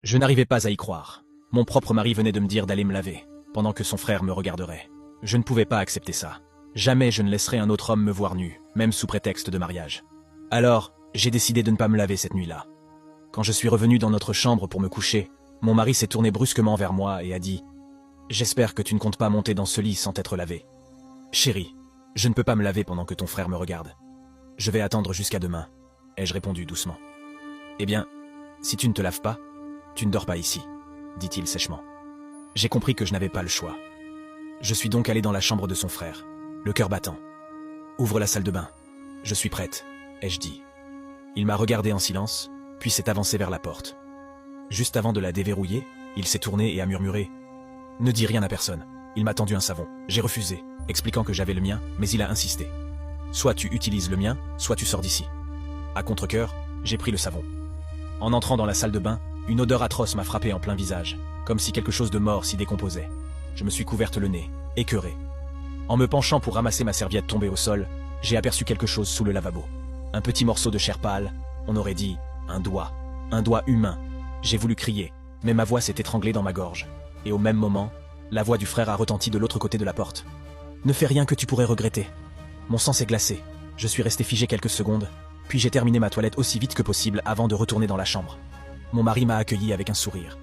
Je n'arrivais pas à y croire. Mon propre mari venait de me dire d'aller me laver, pendant que son frère me regarderait. Je ne pouvais pas accepter ça. Jamais je ne laisserai un autre homme me voir nu, même sous prétexte de mariage. Alors, j'ai décidé de ne pas me laver cette nuit-là. Quand je suis revenu dans notre chambre pour me coucher, mon mari s'est tourné brusquement vers moi et a dit « J'espère que tu ne comptes pas monter dans ce lit sans t'être lavé. Chérie, je ne peux pas me laver pendant que ton frère me regarde. Je vais attendre jusqu'à demain, » ai-je répondu doucement. « Eh bien, si tu ne te laves pas, tu ne dors pas ici, » dit-il sèchement. J'ai compris que je n'avais pas le choix. Je suis donc allé dans la chambre de son frère, le cœur battant. « Ouvre la salle de bain. Je suis prête, » ai-je dit. Il m'a regardé en silence, puis s'est avancé vers la porte. Juste avant de la déverrouiller, il s'est tourné et a murmuré « Ne dis rien à personne. » Il m'a tendu un savon. J'ai refusé, expliquant que j'avais le mien, mais il a insisté. « Soit tu utilises le mien, soit tu sors d'ici. » À contre-cœur, j'ai pris le savon. En entrant dans la salle de bain, une odeur atroce m'a frappé en plein visage, comme si quelque chose de mort s'y décomposait. Je me suis couverte le nez, écœurée. En me penchant pour ramasser ma serviette tombée au sol, j'ai aperçu quelque chose sous le lavabo. Un petit morceau de chair pâle, on aurait dit un doigt humain. J'ai voulu crier, mais ma voix s'est étranglée dans ma gorge. Et au même moment, la voix du frère a retenti de l'autre côté de la porte. « Ne fais rien que tu pourrais regretter. » Mon sang s'est glacé. Je suis resté figé quelques secondes, puis j'ai terminé ma toilette aussi vite que possible avant de retourner dans la chambre. Mon mari m'a accueilli avec un sourire.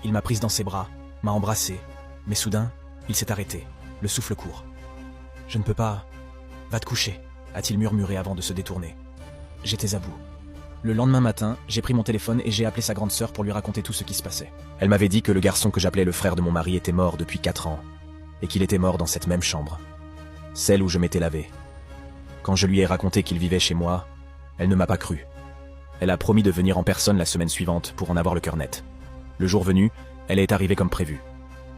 Il m'a prise dans ses bras, m'a embrassé, mais soudain, il s'est arrêté, le souffle court. « Je ne peux pas... Va te coucher », a-t-il murmuré avant de se détourner. J'étais à bout. Le lendemain matin, j'ai pris mon téléphone et j'ai appelé sa grande sœur pour lui raconter tout ce qui se passait. Elle m'avait dit que le garçon que j'appelais le frère de mon mari était mort depuis 4 ans, et qu'il était mort dans cette même chambre, celle où je m'étais lavé. Quand je lui ai raconté qu'il vivait chez moi, elle ne m'a pas cru. Elle a promis de venir en personne la semaine suivante pour en avoir le cœur net. Le jour venu, elle est arrivée comme prévu.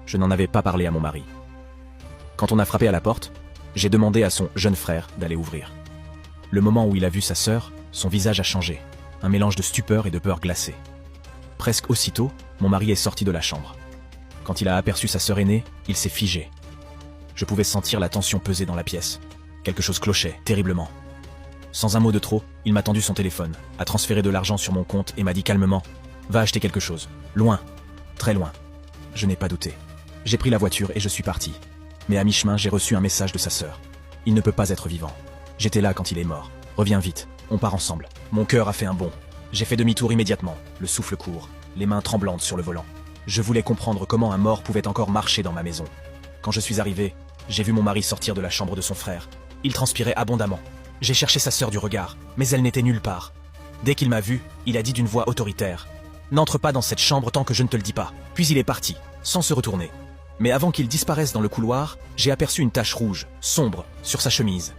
Je n'en avais pas parlé à mon mari. Quand on a frappé à la porte, j'ai demandé à son jeune frère d'aller ouvrir. Le moment où il a vu sa sœur, son visage a changé, un mélange de stupeur et de peur glacée. Presque aussitôt, mon mari est sorti de la chambre. Quand il a aperçu sa sœur aînée, il s'est figé. Je pouvais sentir la tension peser dans la pièce. Quelque chose clochait, terriblement. Sans un mot de trop, il m'a tendu son téléphone, a transféré de l'argent sur mon compte et m'a dit calmement « Va acheter quelque chose. Loin. Très loin. » Je n'ai pas douté. J'ai pris la voiture et je suis parti. Mais à mi-chemin, j'ai reçu un message de sa sœur. « Il ne peut pas être vivant. J'étais là quand il est mort. Reviens vite. On part ensemble. » Mon cœur a fait un bond. J'ai fait demi-tour immédiatement, le souffle court, les mains tremblantes sur le volant. Je voulais comprendre comment un mort pouvait encore marcher dans ma maison. Quand je suis arrivé, j'ai vu mon mari sortir de la chambre de son frère. Il transpirait abondamment. J'ai cherché sa sœur du regard, mais elle n'était nulle part. Dès qu'il m'a vu, il a dit d'une voix autoritaire « N'entre pas dans cette chambre tant que je ne te le dis pas. » Puis il est parti, sans se retourner. Mais avant qu'il disparaisse dans le couloir, j'ai aperçu une tache rouge, sombre, sur sa chemise.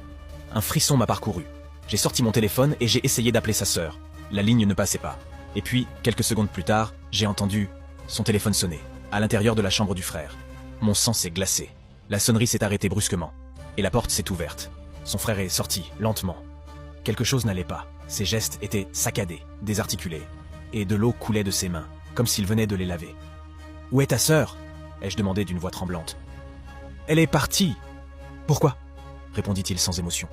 Un frisson m'a parcouru. J'ai sorti mon téléphone et j'ai essayé d'appeler sa sœur. La ligne ne passait pas. Et puis, quelques secondes plus tard, j'ai entendu son téléphone sonner, à l'intérieur de la chambre du frère. Mon sang s'est glacé. La sonnerie s'est arrêtée brusquement. Et la porte s'est ouverte. Son frère est sorti, lentement. Quelque chose n'allait pas. Ses gestes étaient saccadés, désarticulés. Et de l'eau coulait de ses mains, comme s'il venait de les laver. « Où est ta sœur ?» ai-je demandé d'une voix tremblante. « Elle est partie. »« Pourquoi ?» répondit-il sans émotion.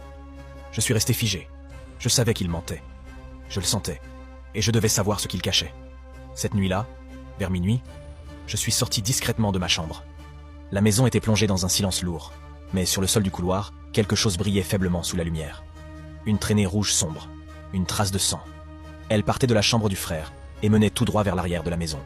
Je suis resté figé. Je savais qu'il mentait. Je le sentais. Et je devais savoir ce qu'il cachait. Cette nuit-là, vers minuit, je suis sorti discrètement de ma chambre. La maison était plongée dans un silence lourd. Mais sur le sol du couloir, quelque chose brillait faiblement sous la lumière. Une traînée rouge sombre. Une trace de sang. Elle partait de la chambre du frère et menait tout droit vers l'arrière de la maison.